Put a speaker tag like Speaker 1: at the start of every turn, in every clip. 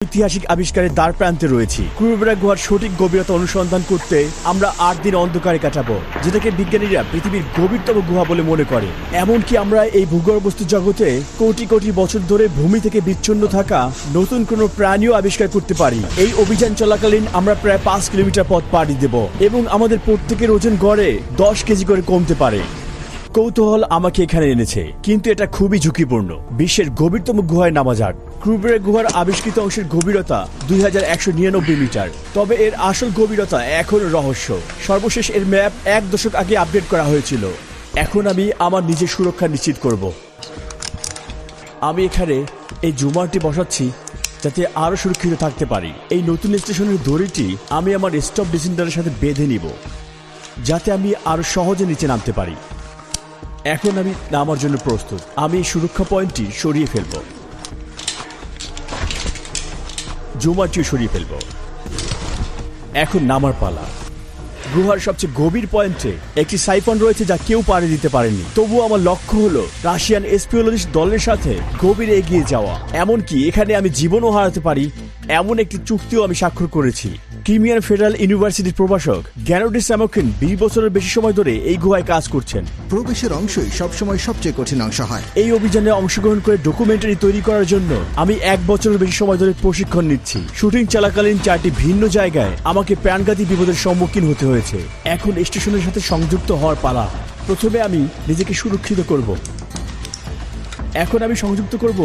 Speaker 1: ঐতিহাসিক আবিষ্কারের দ্বার প্রান্তে রয়েছি। ক্রুবেরা গুহার সঠিক গভীরতা অনুসন্ধান করতে আমরা ৮ দিন অন্ধকারে কাটাবো, যেটাকে বিজ্ঞানীরা পৃথিবীর গভীরতম গুহা বলে মনে করে। এমনকি আমরা এই ভূগর্ভস্থ জগতে কোটি কোটি বছর ধরে ভূমি থেকে বিচ্ছিন্ন থাকা নতুন কোনো প্রাণীও আবিষ্কার করতে পারি। এই অভিযান চলাকালীন আমরা প্রায় ৫ কিলোমিটার পথ পাড়ি দেব এবং আমাদের প্রত্যেকের ওজন গড়ে ১০ কেজি করে কমতে পারে। কৌতূহল আমাকে এখানে এনেছে, কিন্তু এটা খুবই ঝুঁকিপূর্ণ। বিশ্বের গভীরতম গুহায় নামা যাক। ক্রুবেরা গুহার আবিষ্কৃত অংশের গভীরতা ২১৯৯ মিটার, তবে এর আসল গভীরতা এখনো রহস্য। সর্বশেষ এর ম্যাপ ১ দশক আগে আপডেট করা হয়েছিল। এখন আমি আমার নিজের সুরক্ষা নিশ্চিত করব। আমি এখানে এই জুমারটি বসাচ্ছি যাতে আরো সুরক্ষিত থাকতে পারি। এই নতুন স্টেশনের দড়িটি আমি আমার স্টপ ডিসেন্ডারের সাথে বেঁধে নিব, যাতে আমি আরো সহজে নিচে নামতে পারি। এখন আমি নামার জন্য প্রস্তুত। আমি এই সুরক্ষা পয়েন্টটি সরিয়ে ফেলব, জুমারটিও সরিয়ে ফেলব। এখন নামার পালা। গুহার সবচেয়ে গভীর পয়েন্টে একটি সাইফন রয়েছে যা কেউ পাড়ি দিতে পারেনি। তবুও আমার লক্ষ্য হলো রাশিয়ান স্পিওলজিস্ট দলের সাথে গভীরে এগিয়ে যাওয়া। এমনকি এখানে আমি জীবনও হারাতে পারি এমন একটি চুক্তিও আমি স্বাক্ষর করেছি। ক্রিমিয়ান ফেডারেল ইউনিভার্সিটির প্রভাষক গ্যানোডিস সামোকিন ২০ বছরের বেশি সময় ধরে এই গুহায় কাজ করছেন।
Speaker 2: প্রবেশের অংশই সবসময় সবচেয়ে কঠিন অংশ হয়।
Speaker 1: এই অভিযানে অংশগ্রহণ করে ডকুমেন্টারি তৈরি করার জন্য আমি ১ বছরের বেশি সময় ধরে প্রশিক্ষণ নিচ্ছি। শুটিং চলাকালীন ৪টি ভিন্ন জায়গায় আমাকে প্রাণঘাতী বিপদের সম্মুখীন হতে হয়েছে। এখন স্টেশনের সাথে সংযুক্ত হওয়ার পালা। প্রথমে আমি নিজেকে সুরক্ষিত করব। এখন আমি সংযুক্ত করব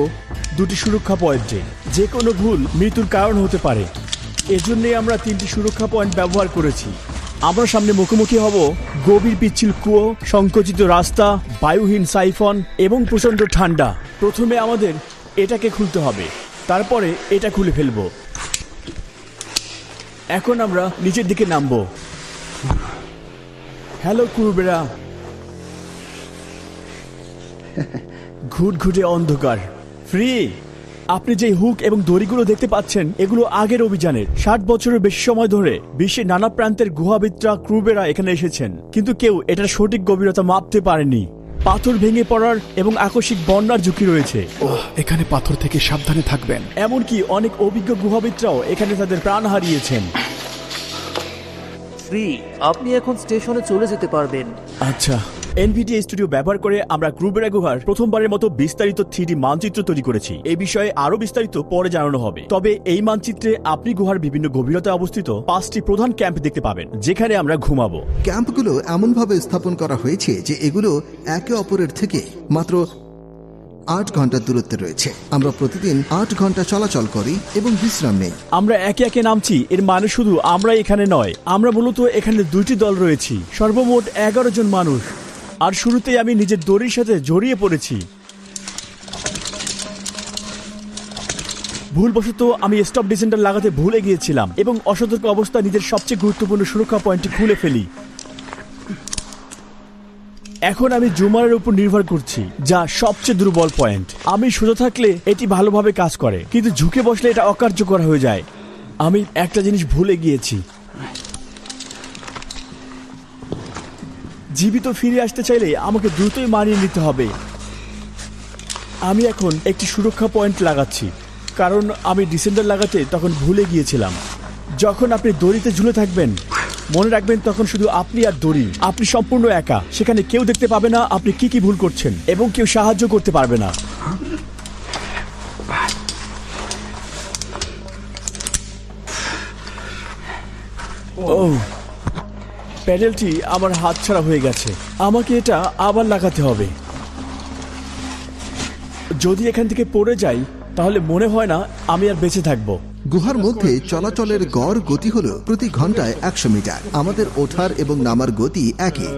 Speaker 1: ২টি সুরক্ষা পয়েন্টে। যে কোনো ভুল মৃত্যুর কারণ হতে পারে, এজন্যই আমরা ৩টি সুরক্ষা পয়েন্ট ব্যবহার করেছি। আমরা সামনে মুখোমুখি হব গভীর পিচ্ছিল কুয়ো, সংকুচিত রাস্তা, বায়ুহীন সাইফন এবং প্রচণ্ড ঠান্ডা। প্রথমে আমাদের এটাকে খুলতে হবে, তারপরে এটা খুলে ফেলব। এখন আমরা নিচের দিকে নামব। হ্যালো ক্রুবেরা। ঘুটঘুটে অন্ধকার, ফ্রি। আপনি যে হুক এবং দড়িগুলো দেখতে পাচ্ছেন, এগুলো আগের অভিযানের। ৬০ বছরের বেশি সময় ধরে বিশ্বের নানা প্রান্তের গুহাবিদরা ক্রুবেরা এখানে এসেছেন, কিন্তু কেউ এটার সঠিক গভীরতা মাপতে পারেনি। পাথর ভেঙে পড়ার এবং আকস্মিক বন্যার ঝুঁকি রয়েছে।
Speaker 3: এখানে পাথর থেকে সাবধানে থাকবেন।
Speaker 1: এমনকি অনেক অভিজ্ঞ গুহাবিদরাও এখানে তাদের প্রাণ হারিয়েছেন।
Speaker 4: আপনি এখন স্টেশনে চলে যেতে পারবেন।
Speaker 1: আচ্ছা, এনভিডিএ স্টুডিও ব্যবহার করে আমরা ক্রুবেরা গুহার প্রথমবারের মতো বিস্তারিত 3D মানচিত্র তৈরি করেছি। এই বিষয়ে আরো বিস্তারিত পরে জানানো হবে। তবে এই মানচিত্রে আপনি গুহার বিভিন্ন গভীরতায় অবস্থিত 5টি প্রধান ক্যাম্প দেখতে পাবেন, যেখানে আমরা ঘুমাবো।
Speaker 2: ক্যাম্পগুলো এমনভাবে স্থাপন করা হয়েছে যে এগুলো একে অপরের থেকে মাত্র ৮ ঘন্টার দূরত্বে রয়েছে। আমরা প্রতিদিন ৮ ঘন্টা চলাচল করি এবং বিশ্রাম নেই।
Speaker 1: আমরা একে একে নামছি, এর মানে শুধু আমরা এখানে নয়, আমরা মূলত এখানে 2টি দল রয়েছি, সর্বমোট 11 জন মানুষ। আর শুরুতেই আমি নিজের দড়ির সাথে জড়িয়ে পড়েছি। ভুলবশত আমি স্টপ ডিসেন্ডার লাগাতে ভুলে গিয়েছিলাম এবং অসতর্ক অবস্থায় নিজের সবচেয়ে গুরুত্বপূর্ণ সুরক্ষা পয়েন্টটি খুলে ফেলি। এখন আমি জুমারের উপর নির্ভর করছি, যা সবচেয়ে দুর্বল পয়েন্ট। আমি সোজা থাকলে এটি ভালোভাবে কাজ করে, কিন্তু ঝুঁকে বসলে এটা অকার্যকর হয়ে যায়। আমি একটা জিনিস ভুলে গিয়েছি। জীবিত ফিরে আসতে চাইলে আমাকে দ্রুতই মানিয়ে নিতে হবে। আমি এখন একটি সুরক্ষা পয়েন্ট লাগাচ্ছি, কারণ আমি ডিসেন্ডার লাগাতে তখন ভুলে গিয়েছিলাম। যখন আপনি দড়িতে ঝুলে থাকবেন, মনে রাখবেন তখন শুধু আপনি আর দড়ি। আপনি সম্পূর্ণ একা। সেখানে কেউ দেখতে পাবে না আপনি কি কি ভুল করছেন, এবং কেউ সাহায্য করতে পারবে না। প্যাডেলটি আমার হাত ছাড়া হয়ে গেছে। আমাকে এটা আবার লাগাতে হবে। যদি এখান থেকে পড়ে যাই, তাহলে মনে হয় না আমি আর বেঁচে থাকবো।
Speaker 2: গুহার মধ্যে চলাচলের গড় গতি হলো প্রতি ঘন্টায় ১০০ মিটার। আমাদের ওঠার এবং নামার গতি একই।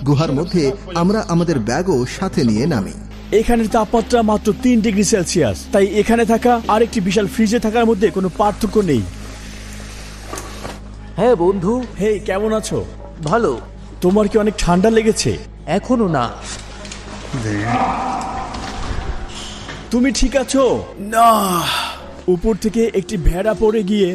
Speaker 2: গুহার মধ্যে আমরা আমাদের ব্যাগও সাথে নিয়ে নামি।
Speaker 1: এখানের তাপমাত্রা মাত্র ৩ ডিগ্রি সেলসিয়াস, তাই এখানে থাকা আর একটি বিশাল ফ্রিজে থাকার মধ্যে কোনো পার্থক্য নেই।
Speaker 4: হ্যাঁ বন্ধু।
Speaker 1: হেই, কেমন আছো?
Speaker 4: ভালো।
Speaker 1: তোমার কি অনেক ঠান্ডা লেগেছে?
Speaker 4: এখনো না।
Speaker 1: তুমি ঠিক আছো? না। উপর থেকে একটি ভেড়া পড়ে গিয়ে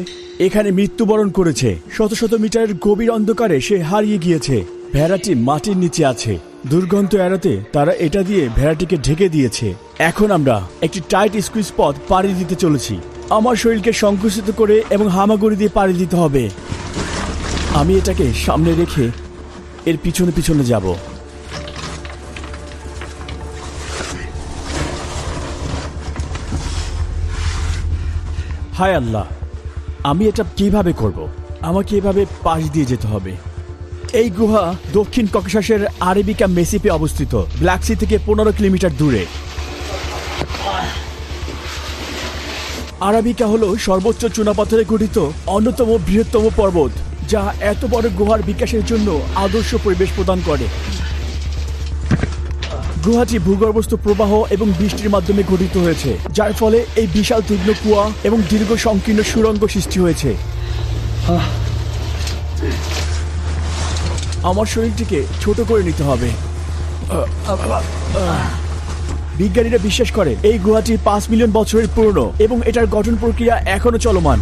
Speaker 1: এখানে মৃত্যুবরণ করেছে। শত শত মিটারের গভীর অন্ধকারে সে হারিয়ে গিয়েছে। ভেড়াটি মাটির নিচে আছে। দুর্গন্ধ এড়াতে তারা এটা দিয়ে ভেড়াটিকে ঢেকে দিয়েছে। এখন আমরা একটি টাইট স্কুইজ পথ পাড়ি দিতে চলেছি। আমার শরীরকে সংকুচিত করে এবং হামাগুড়ি দিয়ে পাড়ি দিতে হবে। আমি এটাকে সামনে রেখে এর পিছনে পিছনে যাব। হায় আল্লাহ, আমি এটা কিভাবে করব? আমাকে এভাবে পাশ দিয়ে যেতে হবে। এই গুহা দক্ষিণ ককেশাসের আরেবিকা মেসিপে অবস্থিত, ব্ল্যাক সি থেকে 15 কিলোমিটার দূরে। আরাবিকা হলো সর্বোচ্চ চুনাপাথরে গঠিত অন্যতম বৃহত্তম পর্বত, যা এত বড় গুহার বিকাশের জন্য আদর্শ পরিবেশ প্রদান করে। গুহাটি ভূগর্ভস্থ প্রবাহ এবং বৃষ্টির মাধ্যমে গঠিত হয়েছে, যার ফলে এই বিশাল তীক্ষ্ণ কুয়া এবং দীর্ঘ সংকীর্ণ সুড়ঙ্গ সৃষ্টি হয়েছে। আমার শরীরটিকে ছোট করে নিতে হবে। বিজ্ঞানীরা বিশ্বাস করে এই গুহাটি 5 মিলিয়ন বছরের পুরনো এবং এটার গঠন প্রক্রিয়া এখনো চলমান।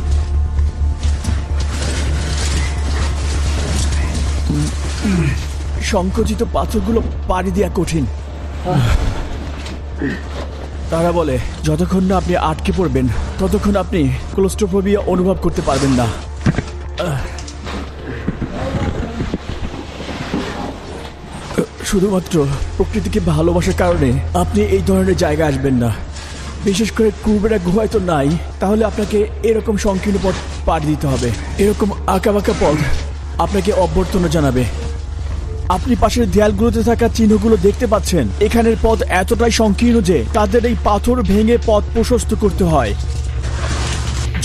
Speaker 1: সংকুচিত পাথরগুলো পাড়ি দেওয়া কঠিন। তারা বলে যতক্ষণ না আপনি আটকে পড়বেন ততক্ষণ আপনি ক্লোস্ট্রোফোবিয়া অনুভব করতে পারবেন না। শুধুমাত্র প্রকৃতিকে ভালোবাসার কারণে আপনি এই ধরনের জায়গায় আসবেন না। বিশেষ করে কুবেরা গুহায় তো নাই, তাহলে আপনাকে এরকম সংকীর্ণ পথ পাড়ি দিতে হবে। এরকম আঁকাবাঁকা পথ আপনাকে অভ্যর্থনা জানাবে। আপনি পাশের দেয়ালগুলোতে থাকা চিহ্নগুলো দেখতে পাচ্ছেন। এখানের পথ এতটাই সংকীর্ণ যে তাদের এই পাথর ভেঙে পথ প্রশস্ত করতে হয়।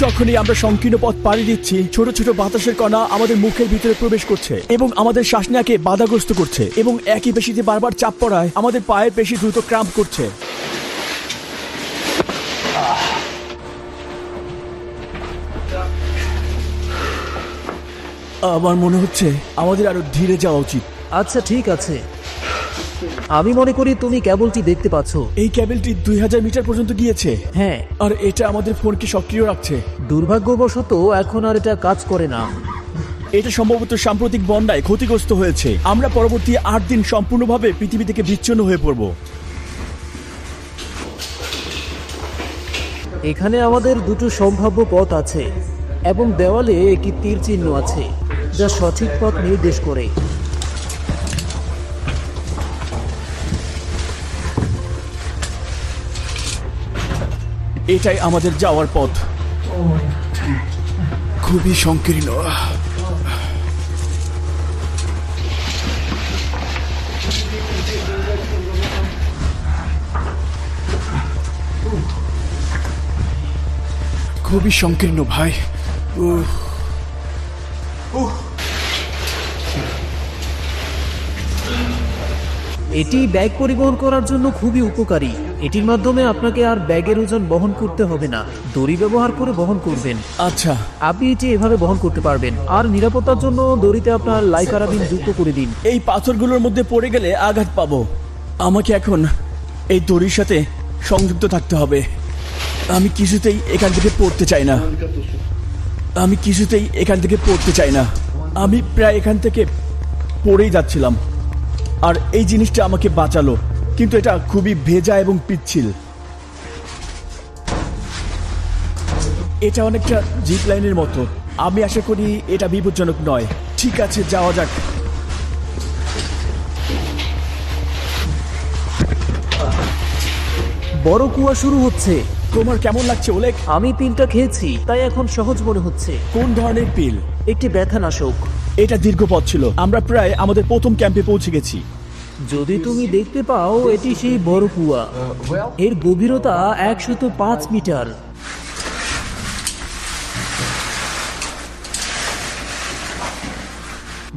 Speaker 1: যখনই আমরা সংকীর্ণ পথ পাড়ি দিচ্ছি, ছোট ছোট বাতাসের কণা আমাদের মুখের ভিতরে প্রবেশ করছে এবং আমাদের শ্বাস নেওয়াকে বাধাগ্রস্ত করছে, এবং একই পেশিতে বারবার চাপ পড়ায় আমাদের পায়ের পেশি দ্রুত ক্রাম্প করছে। আমার মনে হচ্ছে আমাদের আরো ধীরে যাওয়া উচিত।
Speaker 4: আচ্ছা ঠিক আছে, আমি মনে করি তুমি কেবলটি দেখতে পাচ্ছ।
Speaker 1: এই কেবলটি 2000 মিটার পর্যন্ত গিয়েছে।
Speaker 4: হ্যাঁ,
Speaker 1: আর এটা আমাদের ফোনকে সক্রিয় রাখছে।
Speaker 4: দুর্ভাগ্যবশত এখন আর এটা কাজ করে না।
Speaker 1: এটা সম্ভবত সাম্প্রতিক বন্যায় ক্ষতিগ্রস্ত হয়েছে। আমরা পরবর্তী 8 দিন সম্পূর্ণভাবে পৃথিবী থেকে বিচ্ছিন্ন হয়ে পড়ব।
Speaker 4: এখানে আমাদের দুটো সম্ভাব্য পথ আছে এবং দেওয়ালে একটি তীর চিহ্ন আছে যা সঠিক পথ নির্দেশ করে।
Speaker 1: এটাই আমাদের যাওয়ার পথ।
Speaker 3: খুবই সংকীর্ণ। খুবই সংকীর্ণ ভাই।
Speaker 4: এটি ব্যাগ পরিবহন করার জন্য খুবই উপকারী। এটির মাধ্যমে আপনাকে আর ব্যাগের ওজন বহন করতে হবে না, দড়ি ব্যবহার করে বহন করবেন।
Speaker 1: আচ্ছা,
Speaker 4: আপনি এটি এভাবে বহন করতে পারবেন। আর নিরাপত্তার জন্য দড়িতে আপনার লাইফ কারাবিন যুক্ত করে দিন।
Speaker 1: এই পাথরগুলোর মধ্যে পড়ে গেলে আঘাত পাবো। আমাকে এখন এই দড়ির সাথে সংযুক্ত থাকতে হবে। আমি কিছুতেই এখান থেকে পড়তে চাই না। আমি প্রায় এখান থেকে পড়েই যাচ্ছিলাম, আর এই জিনিসটা আমাকে বাঁচালো। কিন্তু এটা খুবই ভেজা এবং পিচ্ছিল। এটা অনেকটা জিপ লাইনের মতো। আমি আশা করি এটা বিপজ্জনক নয়। ঠিক আছে, যাওয়া যাক।
Speaker 4: বড় কুয়া শুরু হচ্ছে।
Speaker 1: তোমার কেমন লাগছে ওলেক?
Speaker 4: আমি পিলটা খেয়েছি, তাই এখন সহজ মনে হচ্ছে।
Speaker 1: কোন ধরনের পিল?
Speaker 4: একটি ব্যথানাশক।
Speaker 1: এটা দীর্ঘ পথ ছিল। আমরা প্রায় আমাদের প্রথম ক্যাম্পে পৌঁছে গেছি।
Speaker 4: যদি তুমি দেখতে পাও, এটি সেই বড় কুয়া। এর গভীরতা 105 মিটার।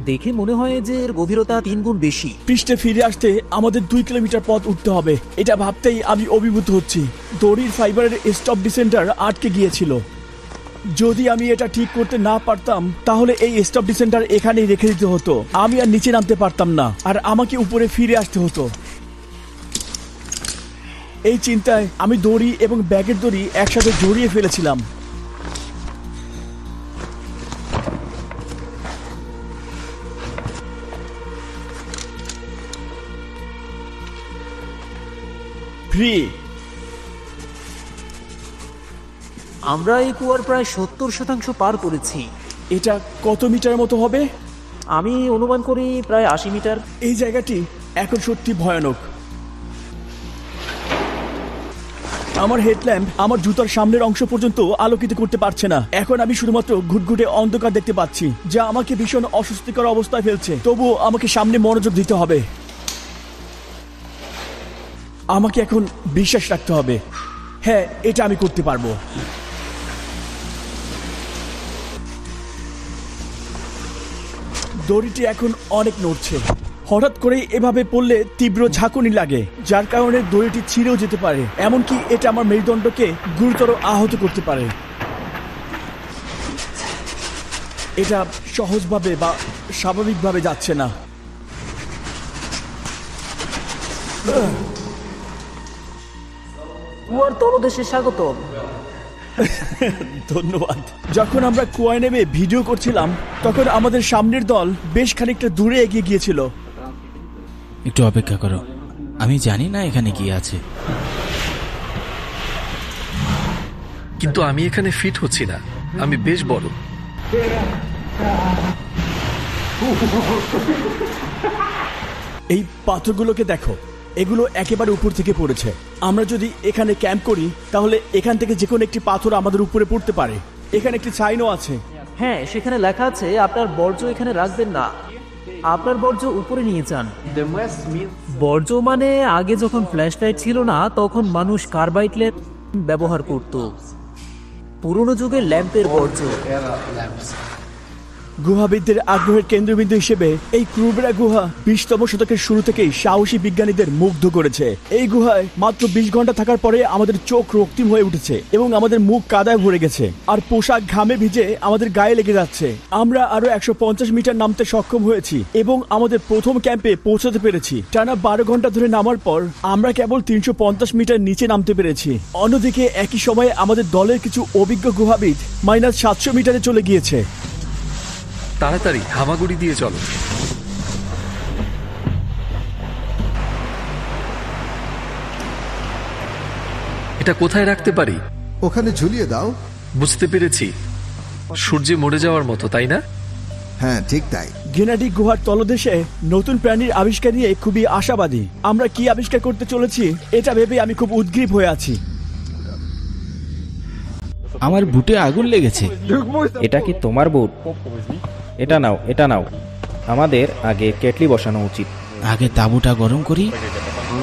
Speaker 4: দেখে মনে হয় যে এর গভীরতা 3 গুণ বেশি।
Speaker 1: পৃষ্ঠে ফিরে আসতে আমাদের 2 কিলোমিটার পথ উঠতে হবে। এটা ভাবতেই আমি অভিভূত হচ্ছি। দড়ির ফাইবারের স্টপ ডিসেন্টার আটকে গিয়েছিল। যদি আমি এটা ঠিক করতে না পারতাম তাহলে এই স্টপ ডিসেন্টার এখানেই রেখে দিতে হতো। আমি আর নিচে নামতে পারতাম না, আর আমাকে উপরে ফিরে আসতে হতো। এই চিন্তায় আমি দড়ি এবং ব্যাগের দড়ি একসাথে জড়িয়ে ফেলেছিলাম। ফ্রি।
Speaker 4: আমরা এই কুয়ার প্রায় 70% পার করেছি।
Speaker 1: এটা কত মিটারের মতো হবে?
Speaker 4: আমি অনুমান করি প্রায় 80 মিটার।
Speaker 1: এই জায়গাটি এখন সত্যি ভয়ানক। আমার হেডল্যাম্প আমার জুতার সামনের অংশ পর্যন্ত আলোকিত করতে পারছে না। এখন আমি শুধুমাত্র ঘুটঘুটে অন্ধকার দেখতে পাচ্ছি, যা আমাকে ভীষণ অস্বস্তিকর অবস্থায় ফেলছে। তবুও আমাকে সামনে মনোযোগ দিতে হবে। আমাকে এখন বিশ্বাস রাখতে হবে। হ্যাঁ, এটা আমি করতে পারবো। দড়িটি এখন অনেক নড়ছে। হঠাৎ করে এভাবে পড়লে তীব্র ঝাঁকুনি লাগে, যার কারণে দড়িটি ছিঁড়েও যেতে পারে। এমনকি এটা আমার মেরুদণ্ডকে গুরুতর আহত করতে পারে। এটা সহজভাবে বা স্বাভাবিকভাবে যাচ্ছে না।
Speaker 4: কুয়ার তলদেশে স্বাগতম।
Speaker 1: ধন্যবাদ। যখন আমরা কুয়ায় নেমে ভিডিও করছিলাম, তখন আমাদের সামনের দল বেশ খানিকটা দূরে এগিয়ে গিয়েছিল।
Speaker 5: একটু অপেক্ষা করো, আমি জানি না এখানে কি আছে।
Speaker 6: কিন্তু আমি এখানে ফিট হচ্ছি না, আমি বেশ বড়।
Speaker 1: এই পাথরগুলোকে দেখো, এগুলো একেবারে উপর থেকে পড়েছে। আমরা যদি এখানে ক্যাম্প করি, তাহলে এখান থেকে যে কোনো একটি পাথর আমাদের উপরে পড়তে পারে। এখানে একটি সাইনও আছে।
Speaker 4: হ্যাঁ, সেখানে লেখা আছে আপনার বর্জ্য এখানে রাখবেন না, আপনার বর্জ্য উপরে নিয়ে যান। বর্জ্য মানে আগে যখন ফ্ল্যাশ লাইট ছিল না, তখন মানুষ কার্বাইড ল্যাম্প ব্যবহার করত। পুরনো যুগের ল্যাম্পের বর্জ্য।
Speaker 1: গুহাবিদদের আগ্রহের কেন্দ্রবিন্দু হিসেবে এই ক্রুবেরা গুহা 20তম শতকের শুরু থেকেই সাহসী বিজ্ঞানীদের মুগ্ধ করেছে। এই গুহায় মাত্র 20 ঘন্টা থাকার পরে আমাদের চোখ রক্তিম হয়ে উঠেছে এবং আমাদের মুখ কাদায় ভরে গেছে, আর পোশাক ঘামে ভিজে আমাদের গায়ে লেগে যাচ্ছে। আমরা আরো 150 মিটার নামতে সক্ষম হয়েছি এবং আমাদের প্রথম ক্যাম্পে পৌঁছাতে পেরেছি। টানা 12 ঘন্টা ধরে নামার পর আমরা কেবল 350 মিটার নিচে নামতে পেরেছি। অন্যদিকে একই সময়ে আমাদের দলের কিছু অভিজ্ঞ গুহাবিদ -700 মিটারে চলে গিয়েছে।
Speaker 6: তাড়াতাড়ি হামাগুড়ি দিয়ে চলো। এটা কোথায় রাখতে পারি?
Speaker 2: ওখানে ঝুলিয়ে দাও।
Speaker 6: বুঝতে পেরেছি, সূর্যে মরে যাওয়ার মতো, তাই না?
Speaker 2: হ্যাঁ, ঠিক তাই।
Speaker 1: গেনাডি গুহার তলদেশে নতুন প্রাণীর আবিষ্কার নিয়ে খুবই আশাবাদী। আমরা কি আবিষ্কার করতে চলেছি এটা ভেবে আমি খুব উদ্গ্রীব হয়ে আছি।
Speaker 5: আমার বুটে আগুন লেগেছে।
Speaker 7: এটা কি তোমার বুট? এটা নাও, এটা নাও। আমাদের আগে কেটলি বসানো উচিত।
Speaker 5: আগে তাঁবুটা গরম করি,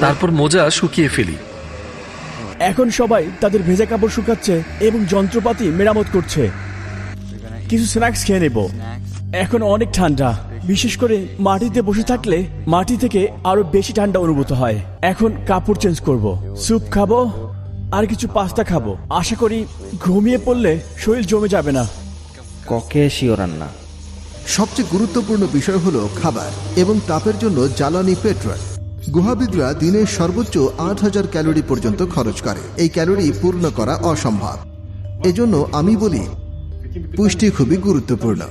Speaker 6: তারপর মোজা শুকিয়ে ফেলি।
Speaker 1: এখন সবাই তাদের ভেজা কাপড় শুকাচ্ছে এবং যন্ত্রপাতি মেরামত করছে। কিছু স্ন্যাক্স খেয়ে নেব। এখন অনেক ঠান্ডা, বিশেষ করে মাটিতে বসে থাকলে মাটি থেকে আরো বেশি ঠান্ডা অনুভূত হয়। এখন কাপড় চেঞ্জ করব, স্যুপ খাবো আর কিছু পাস্তা খাবো। আশা করি ঘুমিয়ে পড়লে শরীর জমে যাবে না।
Speaker 7: ককে শিওরান না।
Speaker 2: সবচেয়ে গুরুত্বপূর্ণ বিষয় হলো খাবার এবং তাপের জন্য জ্বালানি পেট্রোল। গুহাবিদরা দিনে সর্বোচ্চ 8000 ক্যালোরি পর্যন্ত খরচ করে। এই ক্যালোরি পূর্ণ করা অসম্ভব। এজন্য আমি বলি পুষ্টি খুবই গুরুত্বপূর্ণ।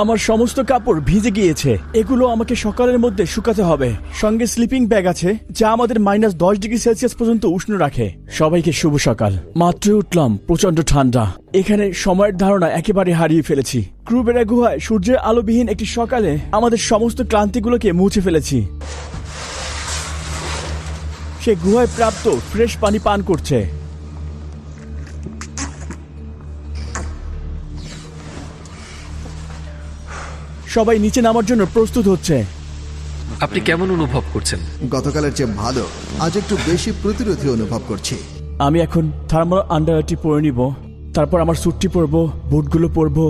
Speaker 1: আমার সমস্ত কাপড় ভিজে গিয়েছে, এগুলো আমাকে সকালের মধ্যে শুকাতে হবে। সঙ্গে স্লিপিং ব্যাগ আছে, যা আমাদের -10 ডিগ্রি সেলসিয়াস পর্যন্ত উষ্ণ রাখে। সবাইকে শুভ সকাল। মাত্রই উঠলাম, প্রচন্ড ঠান্ডা। এখানে সময়ের ধারণা একেবারে হারিয়ে ফেলেছি। ক্রুবেরা গুহায় সূর্যের আলোবিহীন একটি সকালে আমাদের সমস্ত ক্লান্তিগুলোকে মুছে ফেলেছি। সে গুহায় প্রাপ্ত ফ্রেশ পানি পান করছে। সবাই নিচে নামার জন্য প্রস্তুত হচ্ছে।
Speaker 6: আপনি কেমন অনুভব করছেন?
Speaker 2: গতকালের চেয়ে ভালো। আজ একটু বেশি প্রতিরোধী অনুভব করছি।
Speaker 1: আমি এখন থার্মাল আন্ডারওয়্যারটি পরে নিব, তারপর আমার স্যুটটি পরবো, বুটগুলো পরবো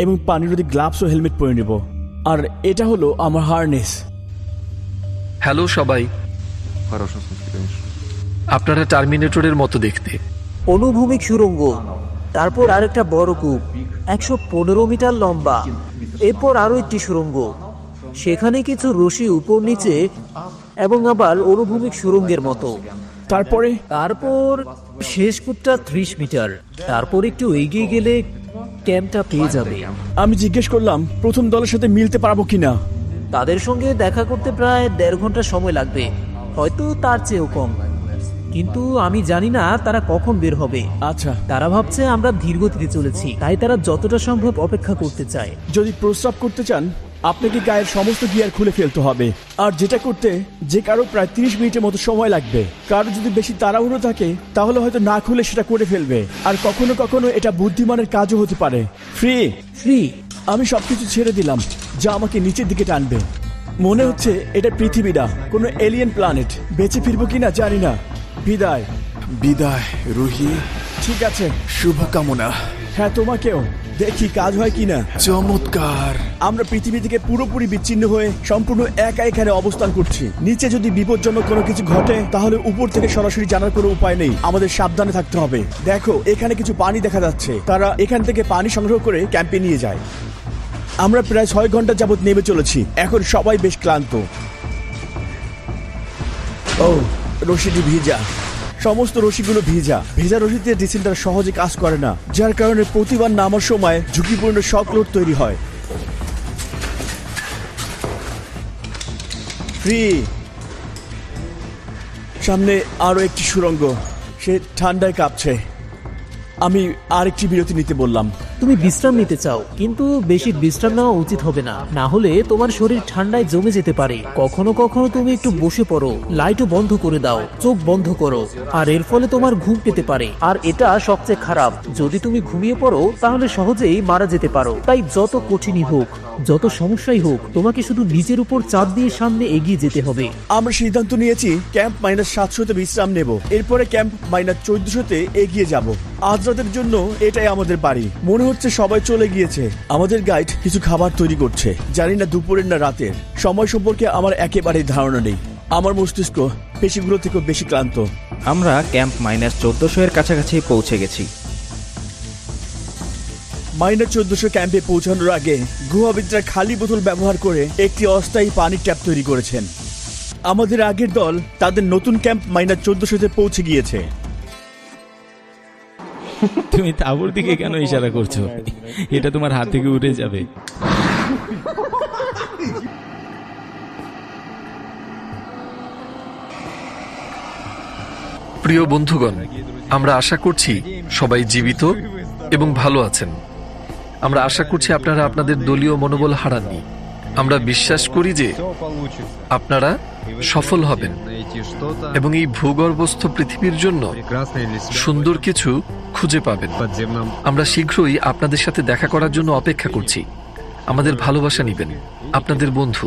Speaker 1: এবং পানিরোধী গ্লাভস ও হেলমেট পরে নিব। আর এটা হলো আমার হারনেস।
Speaker 6: হ্যালো সবাই, আপনারা টার্মিনেটরের মতো দেখতে।
Speaker 4: অনুভূমিক সুড়ঙ্গ, তারপর আরেকটা বড় কূপ 115 মিটার লম্বা, এরপর আরো একটি সুড়ঙ্গ, সেখানে কিছু রশি উপর নিচে এবং আবার অনুভূমিক সুড়ঙ্গের মতো। তারপর শেষ কূপটা 30 মিটার। তারপর একটু এগিয়ে গেলে ক্যাম্পটা পেয়ে যাবে।
Speaker 1: আমি জিজ্ঞেস করলাম প্রথম দলের সাথে মিলতে পারবো কিনা।
Speaker 4: তাদের সঙ্গে দেখা করতে প্রায় 1.5 ঘন্টা সময় লাগবে, হয়তো তার চেয়েও কম। কিন্তু আমি জানি না তারা কখন বের হবে।
Speaker 1: আচ্ছা,
Speaker 4: তারা ভাবছে আমরা ধীরগতিতে চলেছি, তাই তারা যতটা সম্ভব অপেক্ষা করতে চায়।
Speaker 1: যদি প্রস্রাব করতে চান আপনাকে গায়ের সমস্ত গিয়ার খুলে ফেলতে হবে, আর যেটা করতে যে কারো প্রায় 30 মিনিটের মতো সময় লাগবে। কারো যদি বেশি তাড়াহুড়ো থাকে তাহলে হয়তো না খুলে সেটা করে ফেলবে, আর কখনো কখনো এটা বুদ্ধিমানের কাজও হতে পারে। ফ্রি, আমি সবকিছু ছেড়ে দিলাম যা আমাকে নিচের দিকে টানবে। মনে হচ্ছে এটা পৃথিবী না, কোনো এলিয়েন প্ল্যানেট। বেঁচে ফিরবো কিনা জানি না। বিদায়।
Speaker 3: বিদায় রুহি,
Speaker 1: ঠিক আছে।
Speaker 3: শুভকামনা।
Speaker 1: হ্যাঁ, তোমাকেও। দেখি কাজ হয় কিনা।
Speaker 3: চমৎকার।
Speaker 1: আমরা পৃথিবী থেকে পুরোপুরি বিচ্ছিন্ন হয়ে সম্পূর্ণ একা এখানে অবস্থান করছি। নিচে যদি বিপজ্জনক কোনো কিছু ঘটে তাহলে উপর থেকে সরাসরি জানার কোনো উপায় নেই। আমাদের সাবধানে থাকতে হবে। দেখো, এখানে কিছু পানি দেখা যাচ্ছে। তারা এখান থেকে পানি সংগ্রহ করে ক্যাম্পে নিয়ে যায়। আমরা প্রায় 6 ঘন্টা যাবত নেমে চলেছি। এখন সবাই বেশ ক্লান্ত। ও, রশিটি ভিজা। সমস্ত রশিগুলো ভেজা রশিতে ডিসেন্টার সহজে কাজ করে না, যার কারণে প্রতিবার নামার সময় ঝুঁকিপূর্ণ শক লোড তৈরি হয়। সামনে আরো একটি সুড়ঙ্গ। সে ঠান্ডায় কাঁপছে। আমি আরেকটি বিরতি নিতে বললাম।
Speaker 4: তুমি বিশ্রাম নিতে চাও, কিন্তু বেশি বিশ্রাম নেওয়া উচিত হবে না, না হলে তোমার শরীর ঠান্ডায় জমে যেতে পারে। কখনো কখনো তুমি একটু বসে পড়ো, লাইটও বন্ধ করে দাও, চোখ বন্ধ করো, আর এর ফলে তোমার ঘুম পেতে পারে। আর এটা সবচেয়ে খারাপ, যদি তুমি ঘুমিয়ে পড়ো তাহলে সহজেই মারা যেতে পারো। তাই যত কঠিনই হোক, যত সমস্যাই হোক, তোমাকে শুধু নিজের উপর চাপ দিয়ে সামনে এগিয়ে যেতে হবে।
Speaker 1: আমরা সিদ্ধান্ত নিয়েছি ক্যাম্প -700-তে বিশ্রাম নেব, এরপরে ক্যাম্প -1400-তে এগিয়ে যাব। আজ রাতের জন্য এটাই আমাদের বাড়ি। মনে হচ্ছে সবাই চলে গিয়েছে। আমাদের গাইড কিছু খাবার তৈরি করছে, জানি না দুপুরের না রাতের। সময় সম্পর্কে আমার একেবারেই ধারণা নেই। আমার মস্তিষ্ক পেশিগুলো থেকেও বেশি ক্লান্ত।
Speaker 7: আমরা ক্যাম্প -1400 এর কাছাকাছি পৌঁছে গেছি।
Speaker 1: -1400 ক্যাম্পে পৌঁছানোর আগে গুহাবিদরা খালি বোতল ব্যবহার করে একটি অস্থায়ী পানির ট্যাপ তৈরি করেছেন। আমাদের আগের দল তাদের নতুন ক্যাম্প -1400-তে পৌঁছে গিয়েছে।
Speaker 5: তুমি তাঁবুর দিকে কেন ইশারা করছো? এটা তোমার হাত থেকে উঠে যাবে।
Speaker 6: প্রিয় বন্ধুগণ, আমরা আশা করছি সবাই জীবিত এবং ভালো আছেন। আমরা আশা করছি আপনারা আপনাদের দলীয় মনোবল হারাননি। আমরা বিশ্বাস করি যে আপনারা সফল হবেন এবং এই ভূগর্ভস্থ পৃথিবীর জন্য সুন্দর কিছু খুঁজে পাবেন। আমরা শীঘ্রই আপনাদের সাথে দেখা করার জন্য অপেক্ষা করছি। আমাদের ভালোবাসা নিবেন। আপনাদের বন্ধু।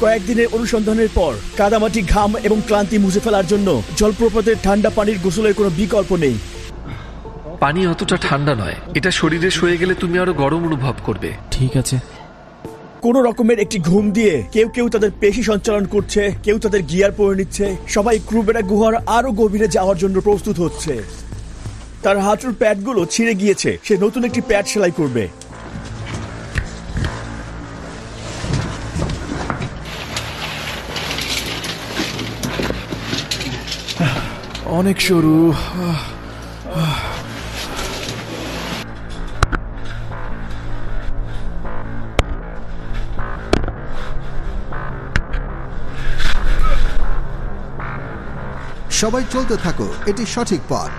Speaker 1: কয়েকদিনের অনুসন্ধানের পর কাদামাটি, ঘাম এবং ক্লান্তি মুছে ফেলার জন্য জলপ্রপাতের ঠান্ডা পানির গোসলের কোনো বিকল্প নেই।
Speaker 6: পানি অতটা ঠান্ডা নয়, এটা শরীরে সয়ে গেলে তুমি আরো গরম অনুভব করবে।
Speaker 5: ঠিক আছে।
Speaker 1: কোন রকমের একটি ঘুম দিয়ে কেউ কেউ তাদের পেশি সঞ্চালন করছে, কেউ তাদের গিয়ার পরে নিচ্ছে। সবাই ক্রুবেরা গুহার আরো গভীরে যাওয়ার জন্য প্রস্তুত হচ্ছে। তার হাঁটুর প্যাডগুলো ছিঁড়ে গিয়েছে, সে নতুন একটি প্যাড সেলাই করবে।
Speaker 3: অনেক সরু।
Speaker 2: সবাই চলতে থাকো, এটি সঠিক পথ।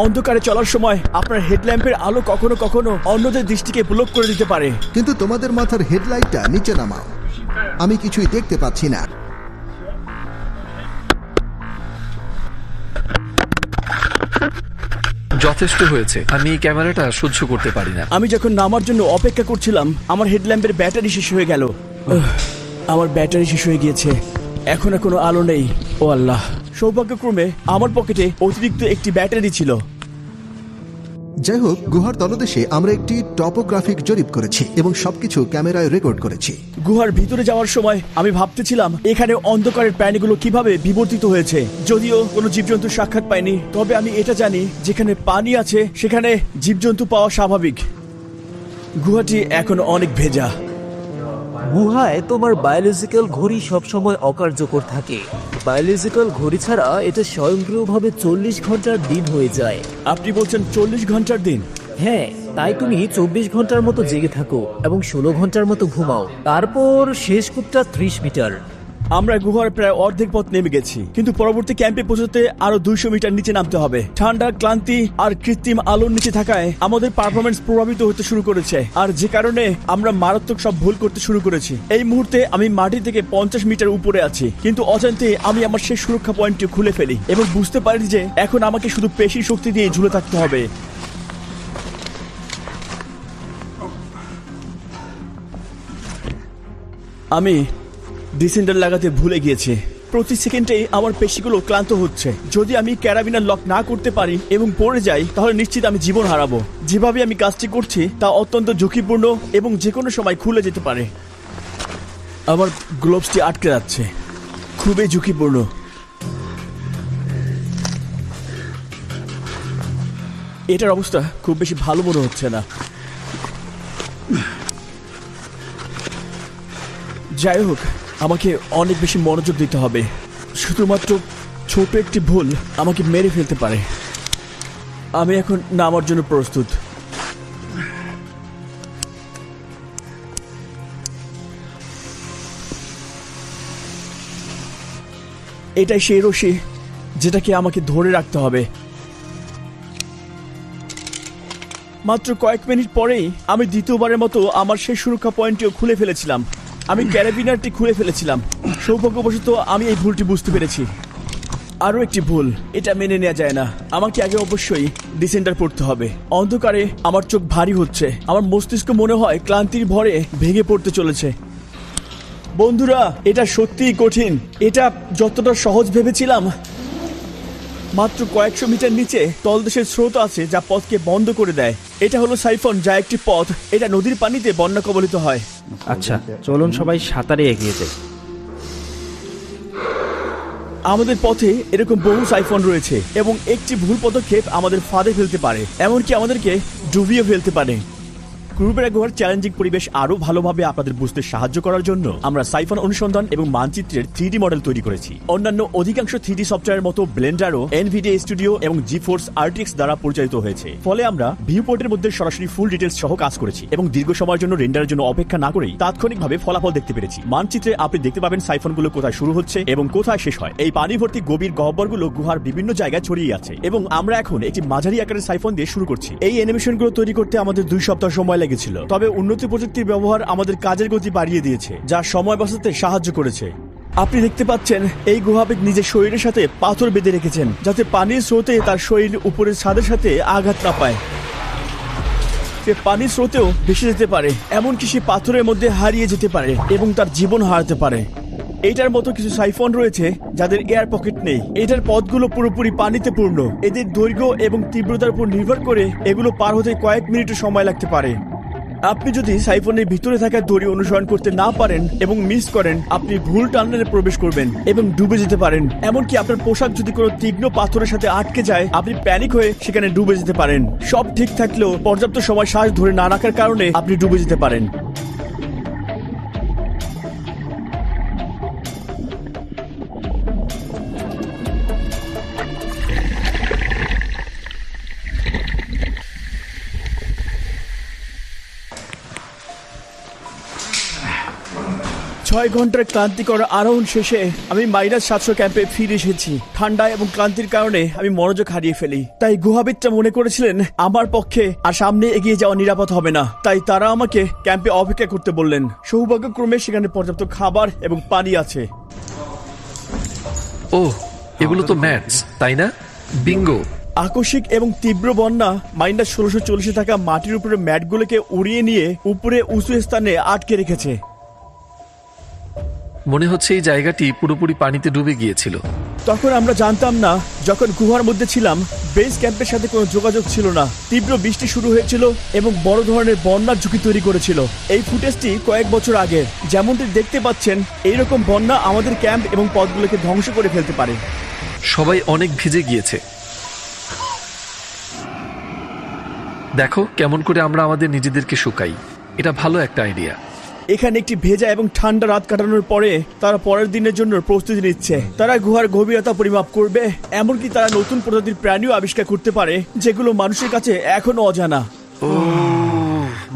Speaker 1: অন্ধকারে চলার সময় আপনার হেডল্যাম্পের আলো কখনো কখনো অন্যদের দৃষ্টিকে ব্লক করে দিতে পারে।
Speaker 2: কিন্তু তোমাদের মাথার হেডলাইটটা নিচে নামাও। আমি কিছুই দেখতে পাচ্ছি না।
Speaker 6: যথেষ্ট হয়েছে। আমি এই ক্যামেরাটা সহ্য করতে পারি না।
Speaker 1: আমি যখন নামার জন্য অপেক্ষা করছিলাম আমার হেডল্যাম্পের ব্যাটারি শেষ হয়ে গেল। আমার ব্যাটারি শেষ হয়ে গিয়েছে। এখন আর কোনো আলো নেই। ও আল্লাহ! সৌভাগ্যক্রমে আমার পকেটে অতিরিক্ত একটি ব্যাটারি ছিল।
Speaker 2: যাই হোক, গুহার তলদেশে আমরা একটি টপোগ্রাফিক জরিপ করেছি এবং সবকিছু ক্যামেরায় রেকর্ড করেছি।
Speaker 1: গুহার ভিতরে যাওয়ার সময় আমি ভাবতেছিলাম এখানে অন্ধকারের প্রাণীগুলো কিভাবে বিবর্তিত হয়েছে। যদিও কোনো জীবজন্তু সাক্ষাৎ পাইনি, তবে আমি এটা জানি যেখানে পানি আছে সেখানে জীবজন্তু পাওয়া স্বাভাবিক। গুহাটি এখন অনেক ভেজা।
Speaker 4: গুহায় তোমার বায়োলজিক্যাল ঘড়ি সবসময় অকার্যকর থাকে। বায়োলজিক্যাল ঘড়ি ছাড়া এটা স্বয়ংক্রিয়ভাবে 40 ঘন্টার দিন হয়ে যায়।
Speaker 1: আপনি বলছেন 40 ঘন্টার দিন?
Speaker 4: হ্যাঁ, তাই তুমি 24 ঘন্টার মতো জেগে থাকো এবং 16 ঘন্টার মতো ঘুমাও। তারপর শেষ কূপটা 30 মিটার।
Speaker 1: আমরা গুহার প্রায় অর্ধেক পথ নেমে গেছি, কিন্তু পরবর্তী ক্যাম্পে পৌঁছতে আরো 200 মিটার নিচে নামতে হবে। ঠান্ডা, ক্লান্তি আর কৃত্রিম আলোর নিচে থাকায় আমাদের পারফরমেন্স প্রভাবিত হতে শুরু করেছে, আর যে কারণে আমরা মারাত্মক সব ভুল করতে শুরু করেছি। এই মুহূর্তে আমি মাটি থেকে 50 মিটার উপরে আছি, কিন্তু অজান্তে আমি আমার সেই সুরক্ষা পয়েন্টটি খুলে ফেলি এবং বুঝতে পারি যে এখন আমাকে শুধু পেশি শক্তি দিয়ে ঝুলে থাকতে হবে। আমি ডিসেন্ডার লাগাতে ভুলে গিয়েছি। প্রতি সেকেন্ডে আমার পেশিগুলো ক্লান্ত হচ্ছে। যদি আমি ক্যারাবিনার লক না করতে পারি এবং পড়ে যাই, তাহলে নিশ্চিত আমি জীবন হারাবো। যেভাবে আমি কাজটি করছি তা অত্যন্ত ঝুঁকিপূর্ণ এবং যে কোনো সময় খুলে যেতে পারে। আমার গ্লোভসটি আটকে যাচ্ছে, খুবই ঝুঁকিপূর্ণ। এটার অবস্থা খুব বেশি ভালো মনে হচ্ছে না। যাই হোক, আমাকে অনেক বেশি মনোযোগ দিতে হবে। শুধুমাত্র ছোট একটি ভুল আমাকে মেরে ফেলতে পারে। আমি এখন নামার জন্য প্রস্তুত। এটাই সেই রশি যেটাকে আমাকে ধরে রাখতে হবে। মাত্র কয়েক মিনিট পরেই আমি দ্বিতীয়বারের মতো আমার সেই সুরক্ষা পয়েন্টটিও খুলে ফেলেছিলাম। আমি ক্যারাবিনারটি খুলে ফেলেছিলাম। সৌভাগ্যবশত আমি এই ভুলটি বুঝতে পেরেছি। আরও একটি ভুল, এটা মেনে নেওয়া যায় না। আমাকে আগে অবশ্যই ডিসেন্ডার পড়তে হবে। অন্ধকারে আমার চোখ ভারী হচ্ছে, আমার মস্তিষ্ক মনে হয় ক্লান্তির ভরে ভেঙে পড়তে চলেছে। বন্ধুরা, এটা সত্যিই কঠিন। এটা যতটা সহজ ভেবেছিলাম। মাত্র কয়েকশো মিটার নিচে তলদেশের স্রোত আছে যা পথকে বন্ধ করে দেয়। এটা হলো সাইফন, যা একটি পথ। এটা নদীর পানিতে বন্যা কবলিত হয়।
Speaker 7: আচ্ছা, চলুন সবাই সাঁতারে এগিয়ে যাই।
Speaker 1: আমাদের পথে এরকম বহু সাইফন রয়েছে এবং একটি ভুল পদক্ষেপ আমাদের ফাঁদে ফেলতে পারে, এমনকি আমাদেরকে ডুবিয়ে ফেলতে পারে। ক্রুবেরা গুহার চ্যালেঞ্জিং পরিবেশ আরো ভালোভাবে আপনাদের বুঝতে সাহায্য করার জন্য আমরা সাইফন অনুসন্ধান এবং মানচিত্রের 3D মডেল তৈরি করেছি। অন্যান্য অধিকাংশ 3D সফটওয়্যারের মতো ব্লেন্ডারও NVIDIA স্টুডিও এবং GeForce RTX দ্বারা পরিচালিত হয়েছে। ফলে আমরা ভিউপোর্টের মধ্যে সরাসরি ফুল ডিটেলস সহ কাজ করেছি এবং দীর্ঘ সময়ের জন্য রেন্ডারের জন্য অপেক্ষা না করেই তাৎক্ষণিকভাবে ফলাফল দেখতে পেরেছি। মানচিত্রে আপনি দেখতে পাবেন সাইফনগুলো কোথায় শুরু হচ্ছে এবং কোথায় শেষ হয়। এই পানি ভর্তি গভীর গহ্বরগুলো গুহার বিভিন্ন জায়গায় ছড়িয়ে আছে এবং আমরা এখন একটি মাঝারি আকারের সাইফন দিয়ে শুরু করছি। এই অ্যানিমেশনগুলো তৈরি করতে আমাদের 2 সপ্তাহ সময় লেগেছিল, তবে উন্নত প্রযুক্তির ব্যবহার আমাদের কাজের গতি বাড়িয়ে দিয়েছে, যা সময় বাঁচাতে সাহায্য করেছে। আপনি দেখতে পাচ্ছেন এই গুহাবিদ নিজের শরীরের সাথে পাথর বেঁধে রেখেছেন, যাতে পানির স্রোতে তার শরীর উপরের ছাদের সাথে আঘাত না পায়। সে পানির স্রোতেও ভেসে যেতে পারে, এমনকি সে পাথরের মধ্যে হারিয়ে যেতে পারে এবং তার জীবন হারাতে পারে। এটার মতো কিছু সাইফন রয়েছে যাদের এয়ার পকেট নেই। এটার পথগুলো পুরোপুরি পানিতে পূর্ণ। এদের দৈর্ঘ্য এবং তীব্রতার উপর নির্ভর করে এগুলো পার হতে কয়েক মিনিটের সময় লাগতে পারে। আপনি যদি সাইফনের ভিতরে থাকা দড়ি অনুসরণ করতে না পারেন এবং মিস করেন, আপনি ভুল টানেলে প্রবেশ করবেন এবং ডুবে যেতে পারেন। এমনকি আপনার পোশাক যদি কোনো তীক্ষ্ণ পাথরের সাথে আটকে যায়, আপনি প্যানিক হয়ে সেখানে ডুবে যেতে পারেন। সব ঠিক থাকলেও পর্যাপ্ত সময় শ্বাস ধরে না রাখার কারণে আপনি ডুবে যেতে পারেন। ছয় ঘন্টার ক্লান্তিকর আরোহণ শেষে আমি -700 ক্যাম্পে ফিরে এসেছি। ঠান্ডা এবং ক্লান্তির কারণে আমি মনোযোগ হারিয়ে ফেলি। তাই গুহাবিদরা মনে করেছিলেন আমার পক্ষে আর সামনে এগিয়ে যাওয়া নিরাপদ হবে না, তাই তারা আমাকে ক্যাম্পে অপেক্ষা করতে বললেন। সৌভাগ্যক্রমে সেখানে পর্যাপ্ত খাবার এবং পানি আছে।
Speaker 6: ওহ, এগুলো তো ম্যাটস, তাই না? বিঙ্গো।
Speaker 1: আকস্মিক এবং তীব্র বন্যা -1640 থাকা মাটির উপরে ম্যাটগুলোকে উড়িয়ে নিয়ে উপরে উঁচু স্থানে আটকে রেখেছে।
Speaker 6: মনে হচ্ছে এই জায়গাটি পুরোপুরি পানিতে ডুবে গিয়েছিল।
Speaker 1: তখন আমরা জানতাম না, যখন গুহার মধ্যে ছিলাম বেস ক্যাম্পের সাথে কোনো যোগাযোগ ছিল না। তীব্র বৃষ্টি শুরু হয়েছিল এবং বড় ধরনের বন্যার ঝুঁকি তৈরি করেছিল। এই ফুটেজটি কয়েক বছর আগে। যেমনটি দেখতে পাচ্ছেন, এইরকম বন্যা আমাদের ক্যাম্প এবং পথগুলোকে ধ্বংস করে ফেলতে পারে।
Speaker 6: সবাই অনেক ভিজে গিয়েছে। দেখো কেমন করে আমরা আমাদের নিজেদেরকে শুকাই। এটা ভালো একটা আইডিয়া।
Speaker 1: এখানে একটি ভেজা এবং ঠান্ডা রাত কাটানোর পরে তারা পরের দিনের জন্য প্রস্তুতি নিচ্ছে। তারা গুহার গভীরতা পরিমাপ করবে, এমনকি তারা নতুন প্রজাতির প্রাণীও আবিষ্কার করতে পারে যেগুলো মানুষের কাছে এখনো অজানা।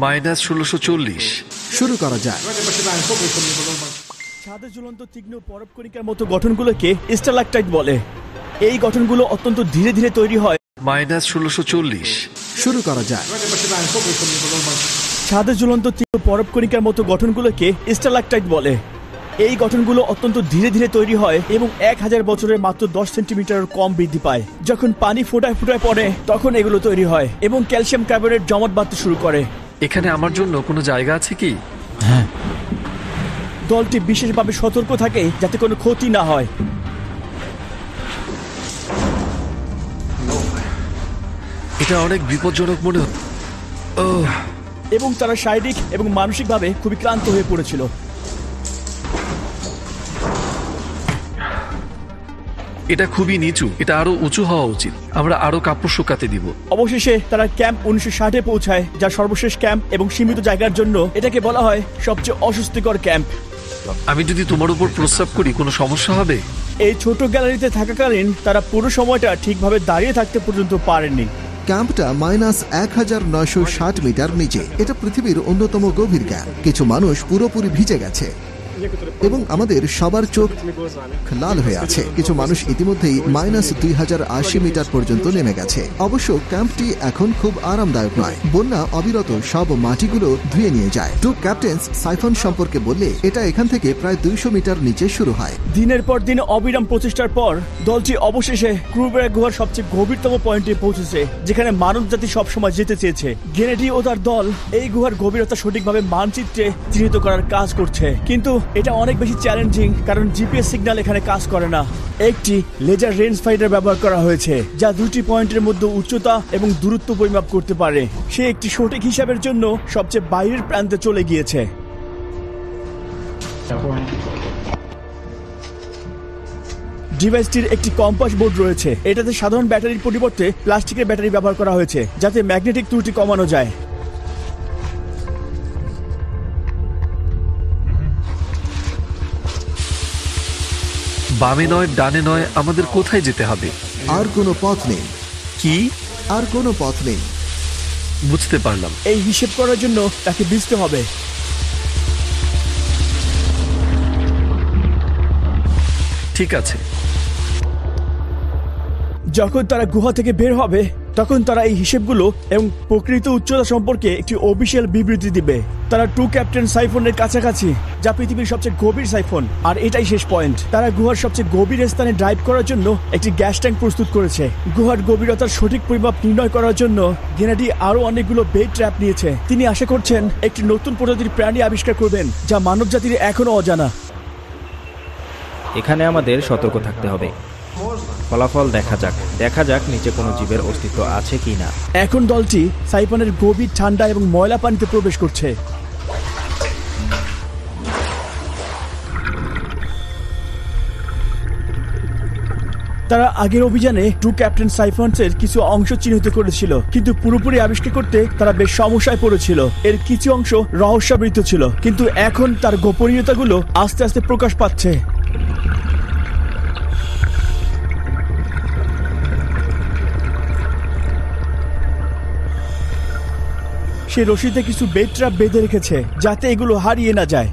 Speaker 6: -1640।
Speaker 2: শুরু করা যায়।
Speaker 1: ছাদে ঝুলন্ত তীক্ষ্ণ পরবকণিকার মতো গঠনগুলোকে স্টালাকটাইট বলে। এই গঠনগুলো অত্যন্ত ধীরে ধীরে তৈরি হয়।
Speaker 6: -1640।
Speaker 2: শুরু করা যায়।
Speaker 1: ছাদে ঝুলন্ত তীক্ষ্ণ পরবকণিকার মতো গঠনগুলোকে স্টালাকটাইট বলে। এই গঠনগুলো অত্যন্ত ধীরে ধীরে তৈরি হয় এবং 1000 বছরে মাত্র 10 সেন্টিমিটার কম বৃদ্ধি পায়। যখন পানি ফোটায় ফোটায় পড়ে তখন এগুলো তৈরি হয় এবং ক্যালসিয়াম কার্বনেট জমাট বাঁধতে শুরু করে।
Speaker 6: এখানে আমার জন্য কোনো জায়গা আছে কি?
Speaker 5: হ্যাঁ,
Speaker 1: দলটি বিশেষভাবে সতর্ক থাকে যাতে কোনো ক্ষতি না হয়।
Speaker 6: এটা অনেক বিপজ্জনক মনে হচ্ছে।
Speaker 1: এবং তারা শারীরিক এবং মানসিকভাবে খুবই ক্লান্ত হয়ে পড়েছিল।
Speaker 6: এটা খুবই নিচু, এটা আরো উঁচু হওয়া উচিত। আমরা আরো কাপড় শুকাতে দিব।
Speaker 1: অবশেষে তারা ক্যাম্প 1960-এ পৌঁছায়, যা সর্বশেষ ক্যাম্প এবং সীমিত জায়গার জন্য এটাকে বলা হয় সবচেয়ে অস্বস্তিকর ক্যাম্প।
Speaker 6: আমি যদি তোমার উপর প্রস্রাব করি কোনো সমস্যা হবে?
Speaker 1: এই ছোট গ্যালারিতে থাকাকালীন তারা পুরো সময়টা ঠিকভাবে দাঁড়িয়ে থাকতে পর্যন্ত পারেননি।
Speaker 2: ক্যাম্পটা -1960 মিটার নিচে। এটা পৃথিবীর অন্যতম গভীর ক্যাম্প। কিছু মানুষ পুরোপুরি ভিজে গেছে এবং আমাদের সবার চোখ লাল হয়ে আছে। কিছু মানুষ ইতিমধ্যেই -2080 মিটার পর্যন্ত নেমে গেছে। অবশ্য ক্যাম্পটি এখন খুব আরামদায়ক নয়। বন্যা অবিরত সব মাটিগুলো ধুয়ে নিয়ে যায়। টু ক্যাপ্টেন্স সাইফন সম্পর্কে বললে এটা এখান থেকে প্রায় 200 মিটার নিচে শুরু হয়।
Speaker 1: দিনের পর দিন অবিরাম প্রচেষ্টার পর দলটি অবশেষে ক্রুবেরা গুহার সবচেয়ে গভীরতম পয়েন্টে পৌঁছেছে, যেখানে মানব জাতি সবসময় যেতে চেয়েছে। গেনেডি ও তার দল এই গুহার গভীরতা সঠিকভাবে মানচিত্রে চিহ্নিত করার কাজ করছে, কিন্তু এটা অনেক বেশি চ্যালেঞ্জিং কারণ জিপিএস সিগন্যাল এখানে কাজ করে না। একটি লেজার রেঞ্জ ফাইন্ডার ব্যবহার করা হয়েছে, যা 2টি পয়েন্টের মধ্যে উচ্চতা এবং দূরত্ব পরিমাপ করতে পারে। সে একটি সঠিক হিসাবের জন্য সবচেয়ে বাইরের প্রান্তে চলে গিয়েছে। ডিভাইসটির একটি কম্পাস বোর্ড রয়েছে। এটাতে সাধারণ ব্যাটারির পরিবর্তে প্লাস্টিকের ব্যাটারি ব্যবহার করা হয়েছে, যাতে ম্যাগনেটিক ত্রুটি কমানো যায়।
Speaker 6: বামে নয়, ডানে নয়, আমাদের কোথায় যেতে হবে?
Speaker 2: আর কোনো পথ নেই।
Speaker 6: কি?
Speaker 2: আর কোনো পথ নেই।
Speaker 6: বুঝতে পারলাম।
Speaker 1: এই হিসেব করার জন্য তাকে বুঝতে হবে।
Speaker 6: ঠিক আছে।
Speaker 1: যখন তারা গুহা থেকে বের হবে তখন তারা এই হিসেবগুলো এবং প্রকৃত উচ্চতা সম্পর্কে একটি অফিসিয়াল বিবৃতি দিবে। তারা টু ক্যাপ্টেন সাইফনের কাছাকাছি, যা পৃথিবীর সবচেয়ে গভীর সাইফন, আর এটাই শেষ পয়েন্ট। তারা গুহার সবচেয়ে গভীর স্থানে ড্রাইভ করার জন্য একটি গ্যাস ট্যাঙ্ক প্রস্তুত করেছে। গুহার গভীরতার সঠিক পরিমাপ নির্ণয় করার জন্য গেনেডি আরো অনেকগুলো বেড ট্র্যাপ নিয়েছে। তিনি আশা করছেন একটি নতুন প্রজাতির প্রাণী আবিষ্কার করবেন, যা মানবজাতির এখনো অজানা।
Speaker 7: এখানে আমাদের সতর্ক থাকতে হবে। ফলাফল দেখা যাক নিচে কোনো জীবের অস্তিত্ব আছে কি না।
Speaker 1: এখন দলটি সাইফনের গভীর ঠান্ডা এবং ময়লা পানিতে প্রবেশ করছে। তারা আগের অভিযানে টু ক্যাপ্টেন সাইফন্সের কিছু অংশ চিহ্নিত করেছিল, কিন্তু পুরোপুরি আবিষ্কার করতে তারা বেশ সমস্যায় পড়েছিল। এর কিছু অংশ রহস্যাবৃত ছিল, কিন্তু এখন তার গোপনীয়তাগুলো আস্তে আস্তে প্রকাশ পাচ্ছে। সে রশিতে কিছু বেড ট্র্যাপ বেঁধে রেখেছে যাতে এগুলো হারিয়ে না যায়।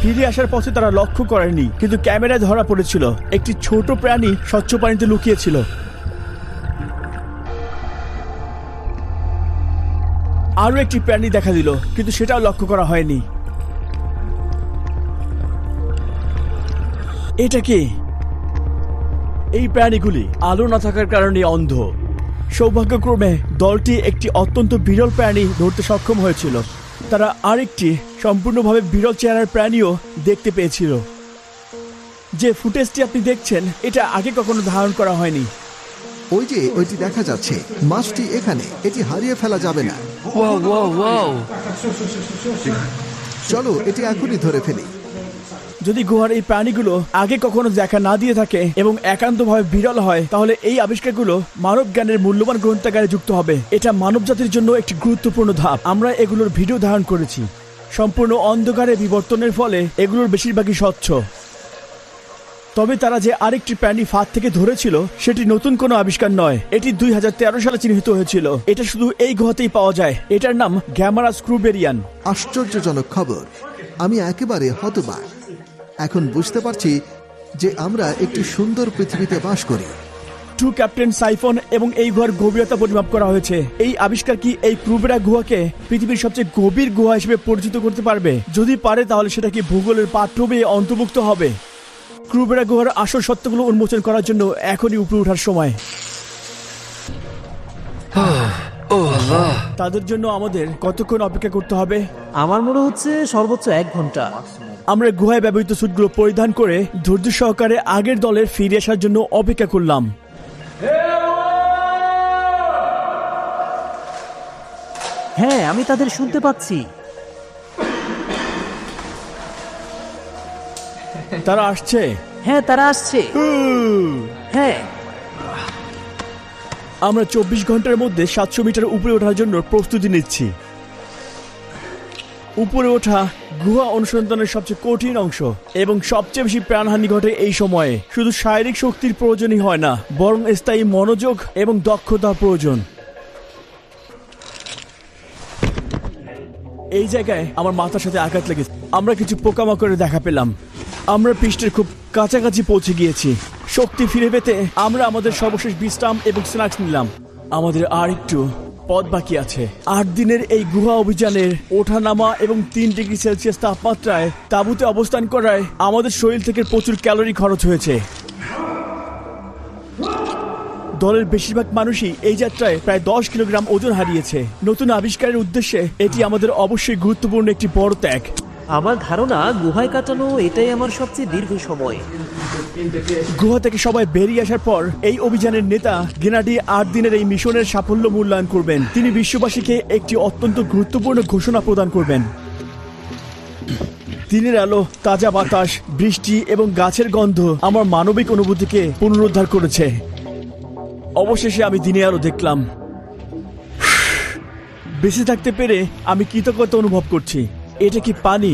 Speaker 1: ফিরে আসার পথে তারা লক্ষ্য করেনি, কিন্তু ক্যামেরায় ধরা পড়েছিল একটি ছোট প্রাণী স্বচ্ছ পানিতে লুকিয়েছিল। আরো একটি প্রাণী দেখা দিল, কিন্তু সেটাও লক্ষ্য করা হয়নি। এটা কি? এই প্রাণীগুলি আলো না থাকার কারণে অন্ধ। সৌভাগ্যক্রমে দলটি একটি অত্যন্ত বিরল প্রাণী ধরতে সক্ষম হয়েছিল। তারা আরেকটি সম্পূর্ণভাবে বিরল চেহারার প্রাণীও দেখতে পেয়েছিল। যে ফুটেজটি আপনি দেখছেন এটা আগে কখনো ধারণ করা হয়নি।
Speaker 2: ওই যে ওইটি দেখা যাচ্ছে, মাছটি এখানে। এটি হারিয়ে ফেলা যাবে না।
Speaker 6: Wow wow wow!
Speaker 2: চলো এটি এখনই ধরে ফেলি।
Speaker 1: যদি গুহার এই প্রাণীগুলো আগে কখনো দেখা না দিয়ে থাকে এবং একান্তভাবে বিরল হয়, তাহলে এই আবিষ্কারগুলো মানব জ্ঞানের মূল্যবান গ্রন্থাগারে যুক্ত হবে। এটা মানবজাতির জন্য একটি গুরুত্বপূর্ণ ধাপ। আমরা এগুলোর ভিডিও ধারণ করেছি। সম্পূর্ণ অন্ধকারে বিবর্তনের ফলে এগুলোর বেশিরভাগই স্বচ্ছ। তবে তারা যে আরেকটি প্রাণী ফাঁদ থেকে ধরেছিল সেটি নতুন কোনো আবিষ্কার নয়। এটি 2013 সালে চিহ্নিত হয়েছিল। এটা শুধু এই গুহাতেই পাওয়া যায়। এটার নাম গ্যামারা স্ক্রুবেরিয়ান।
Speaker 2: আশ্চর্যজনক খবর, আমি একেবারে হতবাক। এখন বুঝতে পারছি যে আমরা একটি সুন্দর পৃথিবীতে বাস করি।
Speaker 1: ক্যাপ্টেন সাইফন এবং এই গুহার গভীরতা পরিমাপ করা হয়েছে। এই আবিষ্কার কি এই ক্রুবেরা গুহাকে পৃথিবীর সবচেয়ে গভীর গুহা হিসেবে পরিচিত করতে পারবে? যদি পারে তাহলে সেটা কি ভূগোলের পাঠ্যবইয়ে অন্তর্ভুক্ত হবে? ক্রুবেরা গুহার আসল সত্যগুলো উন্মোচন করার জন্য এখনই উপরে ওঠার সময়। তাদের জন্য আমাদের কতক্ষণ অপেক্ষা করতে হবে?
Speaker 4: আমার মনে হচ্ছে সর্বোচ্চ 1 ঘন্টা।
Speaker 1: আমরা গুহায় ব্যবহৃত স্যুটগুলো পরিধান করে ধৈর্য সহকারে আগের দলের ফিরে আসার জন্য অপেক্ষা করলাম।
Speaker 4: হ্যাঁ, আমি তাদের শুনতে পাচ্ছি।
Speaker 1: তারা আসছে।
Speaker 4: হ্যাঁ, তারা আসছে। হ্যাঁ,
Speaker 1: আমরা 24 ঘন্টার মধ্যে 700 মিটার উপরে ওঠার জন্য প্রস্তুতি নিচ্ছি। উপরে ওঠা গুহা অনুসন্ধানের সবচেয়ে কঠিন অংশ এবং সবচেয়ে বেশি প্রাণহানি ঘটে এই সময়ে। শুধু শারীরিক শক্তির প্রয়োজনই হয় না, বরং স্থায়ী মনোযোগ এবং দক্ষতার প্রয়োজন। এই জায়গায় আমার মাথার সাথে আঘাত লেগেছে। আমরা কিছু পোকামাকড়ের দেখা পেলাম। আমরা পৃষ্ঠের খুব কাছাকাছি পৌঁছে গিয়েছি। শক্তি ফিরে পেতে আমরা আমাদের সর্বশেষ বিশ্রাম এবং স্ন্যাক্স নিলাম। আমাদের আর একটু পথ বাকি আছে। 8 দিনের এই গুহা অভিযানের ওঠানামা এবং 3 ডিগ্রি সেলসিয়াস তাপমাত্রায় তাঁবুতে অবস্থান করায় আমাদের শরীর থেকে প্রচুর ক্যালোরি খরচ হয়েছে। দলের বেশিরভাগ মানুষই এই যাত্রায় প্রায় 10 কিলোগ্রাম ওজন হারিয়েছে। নতুন আবিষ্কারের উদ্দেশ্যে এটি আমাদের অবশ্যই গুরুত্বপূর্ণ একটি বড় ত্যাগ।
Speaker 4: আমার ধারণা গুহায় কাটানো এটাই আমার সবচেয়ে দীর্ঘ সময়।
Speaker 1: গুহা থেকে সবাই বেরিয়ে আসার পর এই অভিযানের নেতা গেনাডি 8 দিনের এই মিশনের সাফল্য মূল্যায়ন করবেন। তিনি বিশ্ববাসীকে একটি অত্যন্ত গুরুত্বপূর্ণ ঘোষণা প্রদান করবেন। দিনের আলো, তাজা বাতাস, বৃষ্টি এবং গাছের গন্ধ আমার মানবিক অনুভূতিকে পুনরুদ্ধার করেছে। অবশেষে আমি দিনের আলো দেখলাম। বেঁচে থাকতে পেরে আমি কৃতজ্ঞতা অনুভব করছি। এটা কি পানি?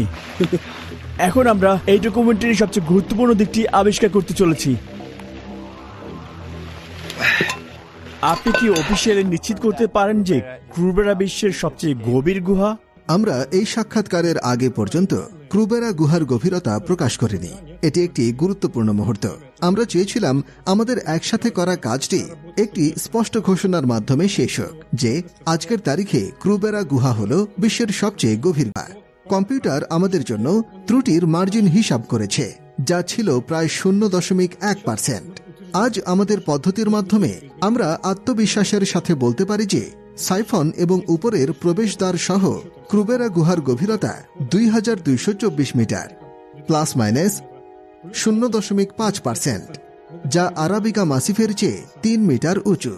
Speaker 1: এখন আমরা এই ডকুমেন্টারির সবচেয়ে গুরুত্বপূর্ণ দিকটি আবিষ্কার করতে চলেছি। আপনি কি অফিসিয়ালি নিশ্চিত করতে পারেন যে ক্রুবেরা বিশ্বের সবচেয়ে গভীর গুহা?
Speaker 2: আমরা এই সাক্ষাৎকারের আগে পর্যন্ত ক্রুবেরা গুহার গভীরতা প্রকাশ করিনি। এটি একটি গুরুত্বপূর্ণ মুহূর্ত। আমরা চেয়েছিলাম আমাদের একসাথে করা কাজটি একটি স্পষ্ট ঘোষণার মাধ্যমে শেষ হোক যে আজকের তারিখে ক্রুবেরা গুহা হল বিশ্বের সবচেয়ে গভীর গুহা। কম্পিউটার আমাদের জন্য ত্রুটির মার্জিন হিসাব করেছে, যা ছিল প্রায় 0.1%। আজ আমাদের পদ্ধতির মাধ্যমে আমরা আত্মবিশ্বাসের সাথে বলতে পারি যে সাইফন এবং উপরের প্রবেশদ্বার সহ ক্রুবেরা গুহার গভীরতা 2224 মিটার ±0.5%, যা আরাবিকা মাসিফের চেয়ে 3 মিটার উঁচু।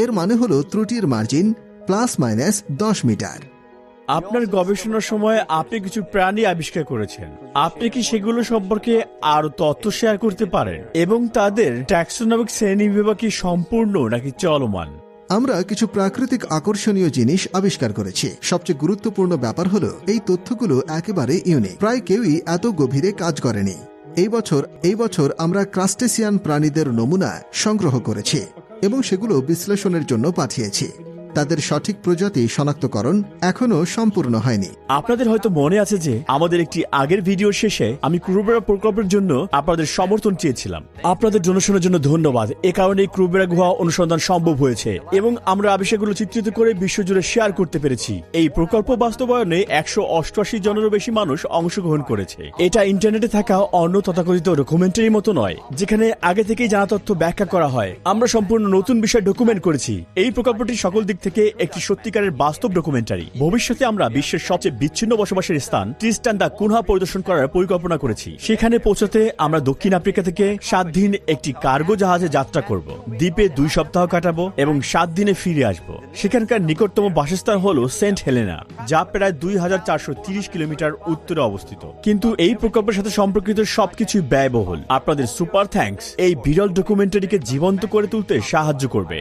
Speaker 2: এর মানে হল ত্রুটির মার্জিন ±10 মিটার।
Speaker 1: আপনার গবেষণার সময় আপনি কিছু প্রাণী আবিষ্কার করেছেন। আপনি কি সেগুলো সম্পর্কে আরো তথ্য শেয়ার করতে পারেন এবং তাদের ট্যাক্সোনমিক শ্রেণী বিভাগ কি সম্পূর্ণ নাকি চলমান?
Speaker 2: আমরা কিছু প্রাকৃতিক আকর্ষণীয় জিনিস আবিষ্কার করেছি। সবচেয়ে গুরুত্বপূর্ণ ব্যাপার হলো এই তথ্যগুলো একেবারে ইউনিক। প্রায় কেউই এত গভীরে কাজ করেনি। এই বছর আমরা ক্রাস্টেসিয়ান প্রাণীদের নমুনা সংগ্রহ করেছি এবং সেগুলো বিশ্লেষণের জন্য পাঠিয়েছি। তাদের সঠিক প্রজাতি শনাক্তকরণ এখনো সম্পূর্ণ হয়নি।
Speaker 1: আপনাদের হয়তো মনে আছে যে আমাদের একটি আগের ভিডিও শেষে আমি ক্রুবেরা প্রকল্পের জন্য আপনাদের সমর্থন চেয়েছিলাম। আপনাদের ডোনেশনের জন্য ধন্যবাদ। এ কারণে ক্রুবেরা গুহা অনুসন্ধান সম্ভব হয়েছে এবং আমরা আবিষ্কারগুলো চিত্রিত করে বিশ্বজুড়ে শেয়ার করতে পেরেছি। এই প্রকল্প বাস্তবায়নে 188 জনেরও বেশি মানুষ অংশগ্রহণ করেছে। এটা ইন্টারনেটে থাকা অন্য তথাকথিত ডকুমেন্টারির মতো নয়, যেখানে আগে থেকেই জানা তথ্য ব্যাখ্যা করা হয়। আমরা সম্পূর্ণ নতুন বিষয় ডকুমেন্ট করেছি। এই প্রকল্পটি সকল দিক থেকে একটি সত্যিকারের বাস্তব ডকুমেন্টারি। ভবিষ্যতে আমরা বিশ্বের সবচেয়ে বিচ্ছিন্ন বসবাসের স্থান ট্রিস্টান দা কুনহা পরিদর্শন করার পরিকল্পনা করেছি। সেখানে পৌঁছাতে আমরা দক্ষিণ আফ্রিকা থেকে 7 দিন একটি কার্গো জাহাজে যাত্রা করব। দ্বীপে 2 সপ্তাহ কাটাবো এবং 7 দিনে ফিরে আসব। সেখানকার নিকটতম বাসস্থান হলো সেন্ট হেলেনা, যা প্রায় 2430 কিলোমিটার উত্তরে অবস্থিত। কিন্তু এই প্রকল্পের সাথে সম্পর্কিত সবকিছুই ব্যয়বহুল। আপনাদের সুপার থ্যাঙ্কস এই বিরল ডকুমেন্টারিকে জীবন্ত করে তুলতে সাহায্য করবে।